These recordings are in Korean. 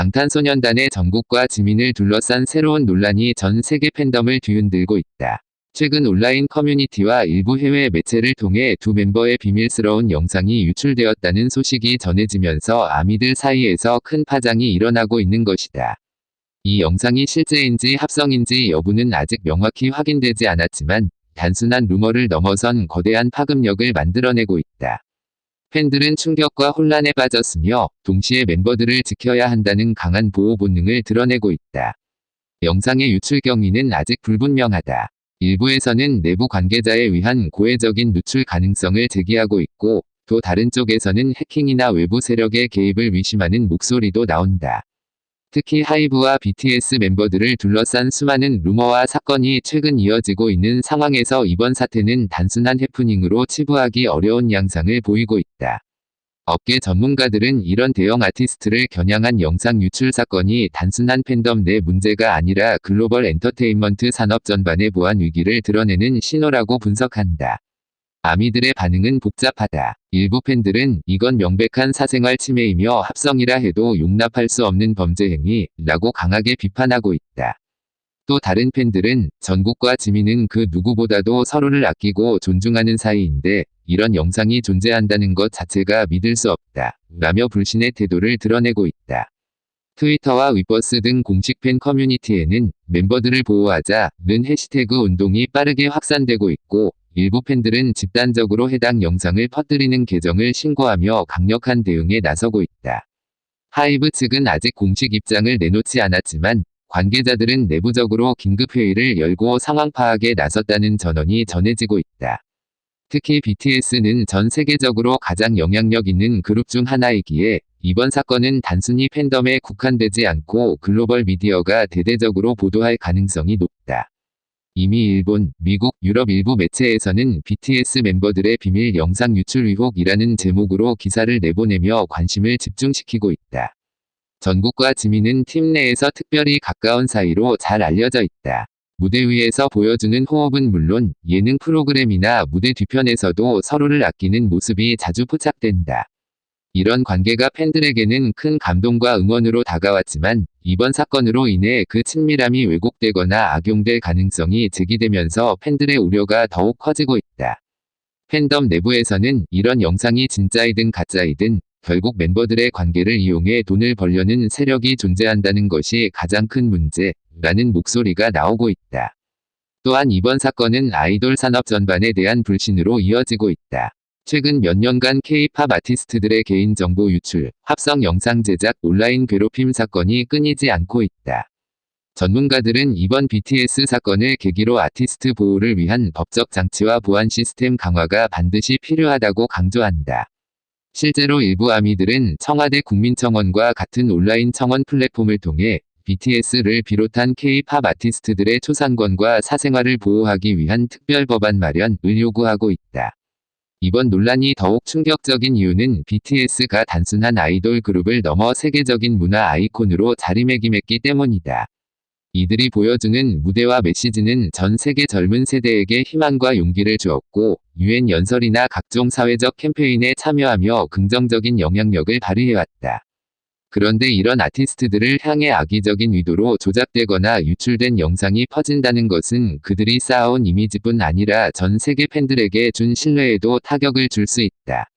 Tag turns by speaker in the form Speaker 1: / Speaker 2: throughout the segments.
Speaker 1: 방탄소년단의 정국과 지민을 둘러싼 새로운 논란이 전 세계 팬덤을 뒤흔들고 있다. 최근 온라인 커뮤니티와 일부 해외 매체를 통해 두 멤버의 비밀스러운 영상이 유출되었다는 소식이 전해지면서 아미들 사이에서 큰 파장이 일어나고 있는 것이다. 이 영상이 실제인지 합성인지 여부는 아직 명확히 확인되지 않았지만 단순한 루머를 넘어선 거대한 파급력을 만들어내고 있다. 팬들은 충격과 혼란에 빠졌으며 동시에 멤버들을 지켜야 한다는 강한 보호 본능을 드러내고 있다. 영상의 유출 경위는 아직 불분명하다. 일부에서는 내부 관계자에 의한 고의적인 누출 가능성을 제기하고 있고, 또 다른 쪽에서는 해킹이나 외부 세력의 개입을 의심하는 목소리도 나온다. 특히 하이브와 BTS 멤버들을 둘러싼 수많은 루머와 사건이 최근 이어지고 있는 상황에서 이번 사태는 단순한 해프닝으로 치부하기 어려운 양상을 보이고 있다. 업계 전문가들은 이런 대형 아티스트를 겨냥한 영상 유출 사건이 단순한 팬덤 내 문제가 아니라 글로벌 엔터테인먼트 산업 전반의 보안 위기를 드러내는 신호라고 분석한다. 아미들의 반응은 복잡하다. 일부 팬들은 이건 명백한 사생활 침해이며 합성이라 해도 용납할 수 없는 범죄 행위라고 강하게 비판하고 있다. 또 다른 팬들은 정국과 지민은 그 누구보다도 서로를 아끼고 존중하는 사이인데 이런 영상이 존재한다는 것 자체가 믿을 수 없다 라며 불신의 태도를 드러내고 있다. 트위터와 위버스 등 공식 팬 커뮤니티에는 멤버들을 보호하자는 해시태그 운동이 빠르게 확산되고 있고, 일부 팬들은 집단적으로 해당 영상을 퍼뜨리는 계정을 신고하며 강력한 대응에 나서고 있다. 하이브 측은 아직 공식 입장을 내놓지 않았지만 관계자들은 내부적으로 긴급회의를 열고 상황 파악에 나섰다는 전언이 전해지고 있다. 특히 BTS는 전 세계적으로 가장 영향력 있는 그룹 중 하나이기에 이번 사건은 단순히 팬덤에 국한되지 않고 글로벌 미디어가 대대적으로 보도할 가능성이 높다. 이미 일본, 미국, 유럽 일부 매체에서는 BTS 멤버들의 비밀 영상 유출 의혹이라는 제목으로 기사를 내보내며 관심을 집중시키고 있다. 정국과 지민은 팀 내에서 특별히 가까운 사이로 잘 알려져 있다. 무대 위에서 보여주는 호흡은 물론 예능 프로그램이나 무대 뒤편에서도 서로를 아끼는 모습이 자주 포착된다. 이런 관계가 팬들에게는 큰 감동과 응원으로 다가왔지만 이번 사건으로 인해 그 친밀함이 왜곡되거나 악용될 가능성이 제기되면서 팬들의 우려가 더욱 커지고 있다. 팬덤 내부에서는 이런 영상이 진짜이든 가짜이든 결국 멤버들의 관계를 이용해 돈을 벌려는 세력이 존재한다는 것이 가장 큰 문제라는 목소리가 나오고 있다. 또한 이번 사건은 아이돌 산업 전반에 대한 불신으로 이어지고 있다. 최근 몇 년간 K-팝 아티스트들의 개인정보 유출, 합성 영상 제작, 온라인 괴롭힘 사건이 끊이지 않고 있다. 전문가들은 이번 BTS 사건을 계기로 아티스트 보호를 위한 법적 장치와 보안 시스템 강화가 반드시 필요하다고 강조한다. 실제로 일부 아미들은 청와대 국민청원과 같은 온라인 청원 플랫폼을 통해 BTS를 비롯한 K-팝 아티스트들의 초상권과 사생활을 보호하기 위한 특별 법안 마련을 요구하고 있다. 이번 논란이 더욱 충격적인 이유는 BTS가 단순한 아이돌 그룹을 넘어 세계적인 문화 아이콘으로 자리매김했기 때문이다. 이들이 보여주는 무대와 메시지는 전 세계 젊은 세대에게 희망과 용기를 주었고, 유엔 연설이나 각종 사회적 캠페인에 참여하며 긍정적인 영향력을 발휘해왔다. 그런데 이런 아티스트들을 향해 악의적인 의도로 조작되거나 유출된 영상이 퍼진다는 것은 그들이 쌓아온 이미지뿐 아니라 전 세계 팬들에게 준 신뢰에도 타격을 줄 수 있다.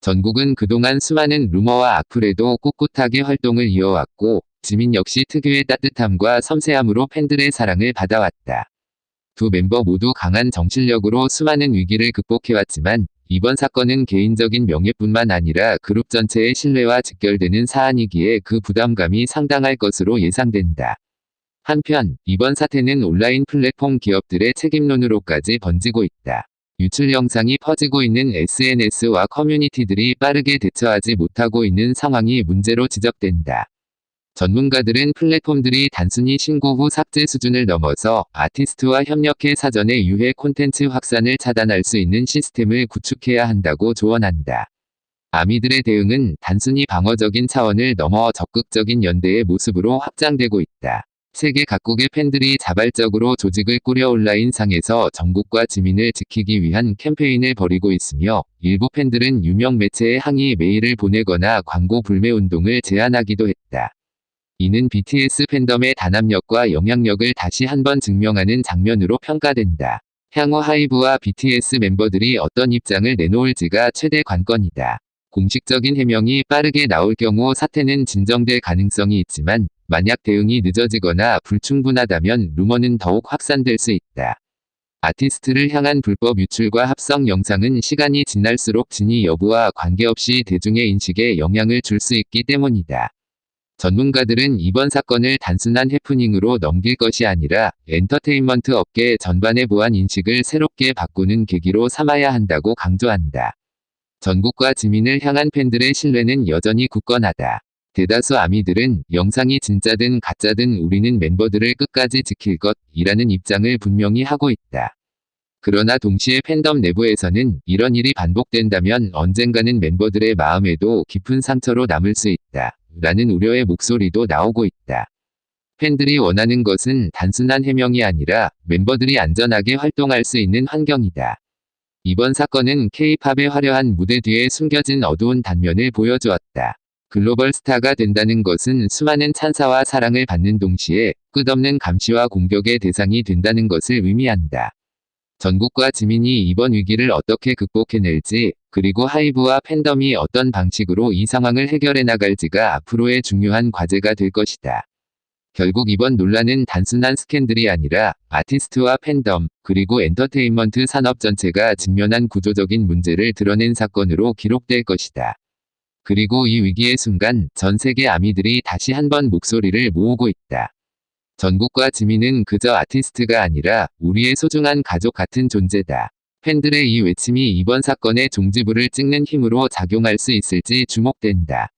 Speaker 1: 정국은 그동안 수많은 루머와 악플에도 꿋꿋하게 활동을 이어왔고, 지민 역시 특유의 따뜻함과 섬세함으로 팬들의 사랑을 받아왔다. 두 멤버 모두 강한 정신력으로 수많은 위기를 극복해왔지만 이번 사건은 개인적인 명예뿐만 아니라 그룹 전체의 신뢰와 직결되는 사안이기에 그 부담감이 상당할 것으로 예상된다. 한편 이번 사태는 온라인 플랫폼 기업들의 책임론으로까지 번지고 있다. 유출 영상이 퍼지고 있는 SNS와 커뮤니티들이 빠르게 대처하지 못하고 있는 상황이 문제로 지적된다. 전문가들은 플랫폼들이 단순히 신고 후 삭제 수준을 넘어서 아티스트와 협력해 사전에 유해 콘텐츠 확산을 차단할 수 있는 시스템을 구축해야 한다고 조언한다. 아미들의 대응은 단순히 방어적인 차원을 넘어 적극적인 연대의 모습으로 확장되고 있다. 세계 각국의 팬들이 자발적으로 조직을 꾸려 온라인상에서 정국과 지민을 지키기 위한 캠페인을 벌이고 있으며 일부 팬들은 유명 매체에 항의 메일을 보내거나 광고 불매 운동을 제안하기도 했다. 이는 BTS 팬덤의 단합력과 영향력을 다시 한번 증명하는 장면으로 평가된다. 향후 하이브와 BTS 멤버들이 어떤 입장을 내놓을지가 최대 관건이다. 공식적인 해명이 빠르게 나올 경우 사태는 진정될 가능성이 있지만 만약 대응이 늦어지거나 불충분하다면 루머는 더욱 확산될 수 있다. 아티스트를 향한 불법 유출과 합성 영상은 시간이 지날수록 진위 여부와 관계없이 대중의 인식에 영향을 줄 수 있기 때문이다. 전문가들은 이번 사건을 단순한 해프닝으로 넘길 것이 아니라 엔터테인먼트 업계 전반의 보안 인식을 새롭게 바꾸는 계기로 삼아야 한다고 강조한다. 전국과 지민을 향한 팬들의 신뢰는 여전히 굳건하다. 대다수 아미들은 영상이 진짜든 가짜든 우리는 멤버들을 끝까지 지킬 것이라는 입장을 분명히 하고 있다. 그러나 동시에 팬덤 내부에서는 이런 일이 반복된다면 언젠가는 멤버들의 마음에도 깊은 상처로 남을 수 있다. 라는 우려의 목소리도 나오고 있다. 팬들이 원하는 것은 단순한 해명이 아니라 멤버들이 안전하게 활동할 수 있는 환경이다. 이번 사건은 K-팝의 화려한 무대 뒤에 숨겨진 어두운 단면을 보여주었다. 글로벌 스타가 된다는 것은 수많은 찬사와 사랑을 받는 동시에 끝없는 감시와 공격의 대상이 된다는 것을 의미한다. 전국과 지민이 이번 위기를 어떻게 극복해낼지, 그리고 하이브와 팬덤이 어떤 방식으로 이 상황을 해결해 나갈지가 앞으로의 중요한 과제가 될 것이다. 결국 이번 논란은 단순한 스캔들이 아니라 아티스트와 팬덤, 그리고 엔터테인먼트 산업 전체가 직면한 구조적인 문제를 드러낸 사건으로 기록될 것이다. 그리고 이 위기의 순간 전 세계 아미들이 다시 한번 목소리를 모으고 있다. 전국과 지민은 그저 아티스트가 아니라 우리의 소중한 가족 같은 존재다. 팬들의 이 외침이 이번 사건의 종지부를 찍는 힘으로 작용할 수 있을지 주목된다.